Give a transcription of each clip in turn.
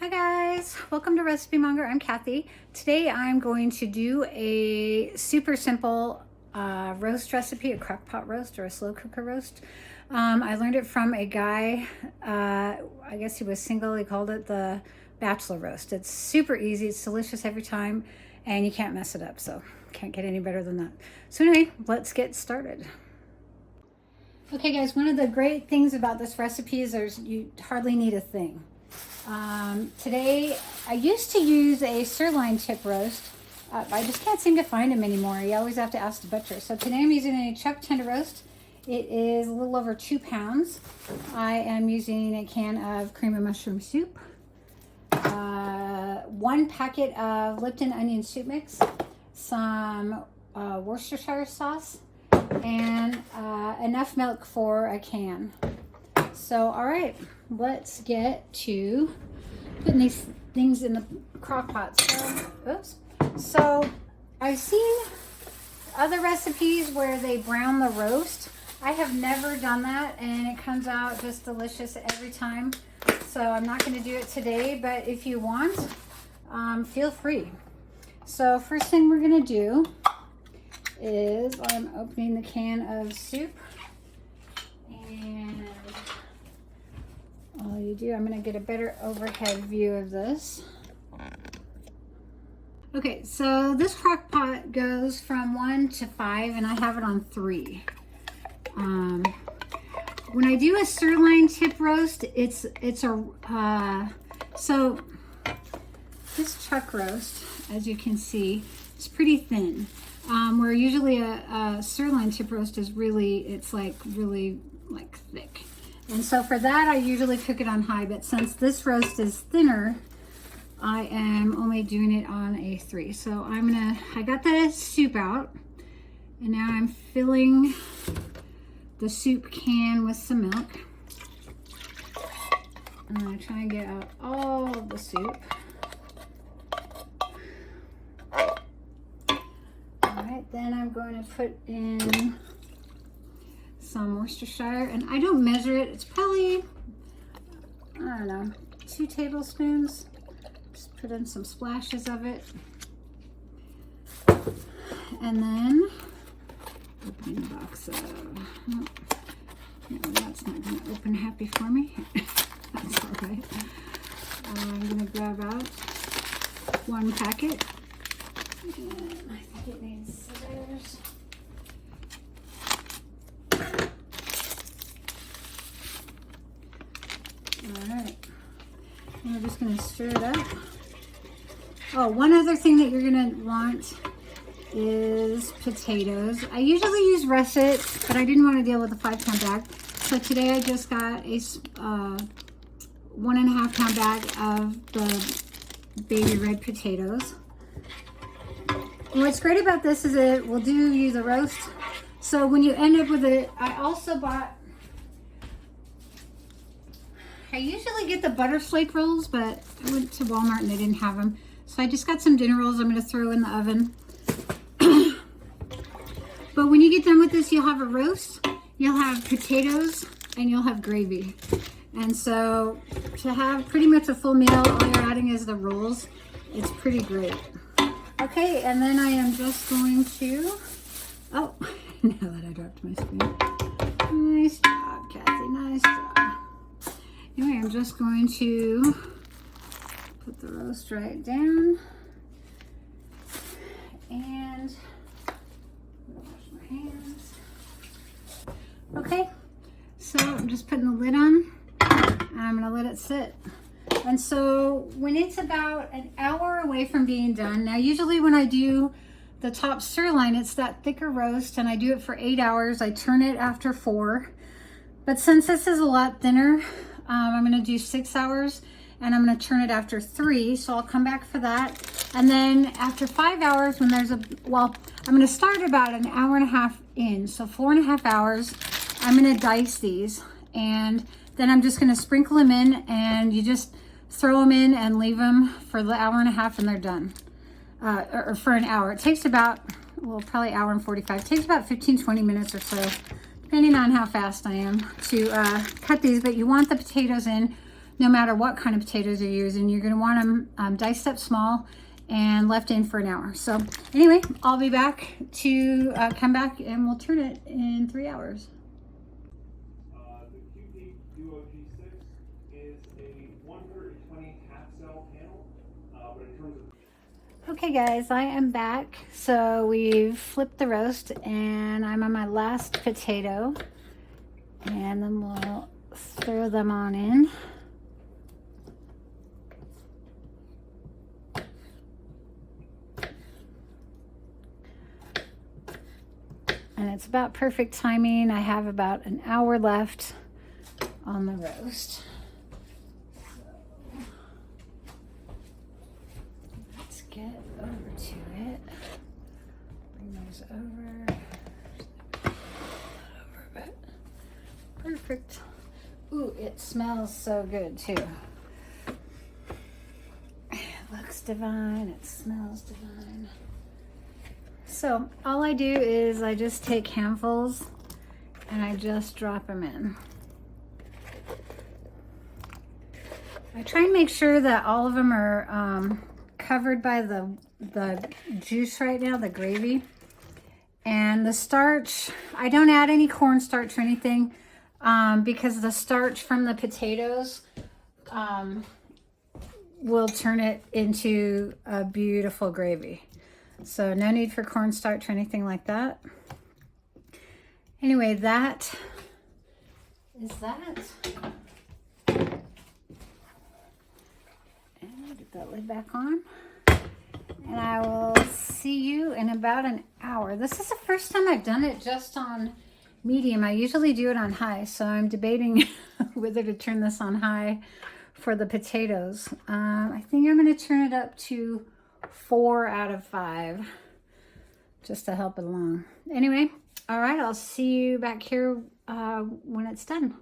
Hi guys, welcome to Recipe Monger. I'm Kathy. Today I'm going to do a super simple roast recipe, a crockpot roast or a slow cooker roast. I learned it from a guy, I guess he was single, he called it the bachelor roast. It's super easy, it's delicious every time, and you can't mess it up, so can't get any better than that. So anyway, let's get started. Okay guys, one of the great things about this recipe is you hardly need a thing. Today, I used to use a sirloin tip roast. I just can't seem to find them anymore. You always have to ask the butcher. So today I'm using a chuck tender roast. It is a little over 2 pounds. I am using a can of cream of mushroom soup, 1 packet of Lipton onion soup mix, some Worcestershire sauce, and enough milk for a can. So, all right, let's get to putting these things in the crock pot. So I've seen other recipes where they brown the roast. I have never done that, and it comes out just delicious every time. So I'm not going to do it today, but if you want, feel free. So first thing we're going to do is I'm opening the can of soup. And all you do, I'm going to get a better overhead view of this. Okay, so this crock pot goes from 1 to 5, and I have it on 3. When I do a sirloin tip roast, so this chuck roast, as you can see, it's pretty thin. Where usually a sirloin tip roast is really thick. And so for that, I usually cook it on high, but since this roast is thinner, I am only doing it on a 3. So I got the soup out, and now I'm filling the soup can with some milk. I'm gonna try and get out all of the soup. All right, then I'm going to put in some Worcestershire, and I don't measure it. It's probably, I don't know, 2 tablespoons. Just put in some splashes of it. And then opening the box of, no, that's not going to open happy for me. That's all right. I'm going to grab out 1 packet. And I think it needs scissors. Alright, and we're just going to stir it up. Oh, one other thing that you're going to want is potatoes. I usually use Russet, but I didn't want to deal with a 5-pound bag. So today I just got a 1.5 pound bag of the baby red potatoes. And what's great about this is it will do you the roast. So when you end up with it, I also bought, I usually get the butter flake rolls, but I went to Walmart and they didn't have them. So I just got some dinner rolls I'm going to throw in the oven. But when you get done with this, you'll have a roast, you'll have potatoes, and you'll have gravy. And so to have pretty much a full meal, all you're adding is the rolls. It's pretty great. Okay, and then I am just going to, oh, now that I dropped my spoon. Nice job, Kathy, nice job. Anyway, I'm just going to put the roast right down, and wash my hands. Okay, so I'm just putting the lid on, and I'm going to let it sit. And so when it's about an hour away from being done, now usually when I do the top sirloin, it's that thicker roast, and I do it for 8 hours. I turn it after 4. But since this is a lot thinner, I'm going to do 6 hours, and I'm going to turn it after 3. So I'll come back for that. And then after 5 hours, when there's I'm going to start about an hour and a half in. So 4.5 hours, I'm going to dice these, and then I'm just going to sprinkle them in, and you just throw them in and leave them for the hour and a half, and they're done. Or for an hour. It takes about, probably hour and 45. It takes about 15-20 minutes or so, depending on how fast I am to cut these. But you want the potatoes in no matter what kind of potatoes you're using. You're going to want them diced up small and left in for an hour. So anyway, I'll be back to come back and we'll turn it in 3 hours. The QP Duo G6 is a 120 half cell panel, but in terms of... Okay guys, I am back. So we've flipped the roast and I'm on my last potato, and then we'll throw them on in. And it's about perfect timing. I have about an hour left on the roast. So let's get over to it. Bring those over. Over a bit. Perfect. Ooh, it smells so good too. It looks divine. It smells divine. So all I do is I just take handfuls and I just drop them in. I try and make sure that all of them are covered by the juice right now, the gravy. And the starch, I don't add any cornstarch or anything because the starch from the potatoes will turn it into a beautiful gravy. So no need for cornstarch or anything like that. Anyway, that is that. And get that lid back on. And I will see you in about an hour. This is the first time I've done it just on medium. I usually do it on high, so I'm debating whether to turn this on high for the potatoes. I think I'm going to turn it up to 4 out of 5 just to help it along. Anyway, all right, I'll see you back here when it's done.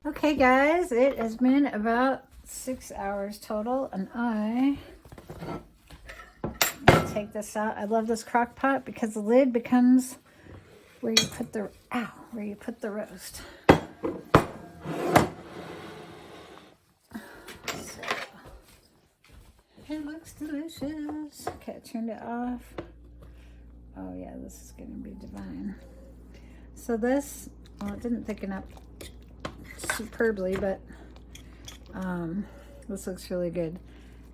Okay guys, it has been about 6 hours total, and I'm gonna take this out. I love this crock pot because the lid becomes where you put the roast. It looks delicious. Okay, I turned it off. Oh yeah, this is gonna be divine. So this, well, it didn't thicken up superbly, but this looks really good.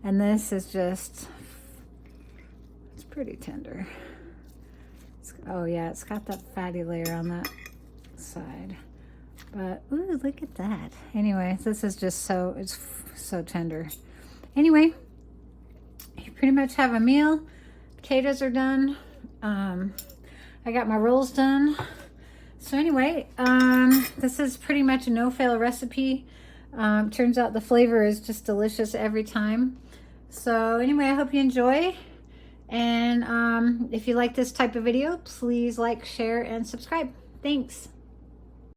And this is just, it's pretty tender. Oh yeah, it's got that fatty layer on that side. But, ooh, look at that. Anyway, this is just so, it's so tender. Anyway, you pretty much have a meal. Potatoes are done. I got my rolls done. So anyway, this is pretty much a no-fail recipe. Turns out the flavor is just delicious every time. So anyway, I hope you enjoy. And if you like this type of video, please like, share, and subscribe. Thanks.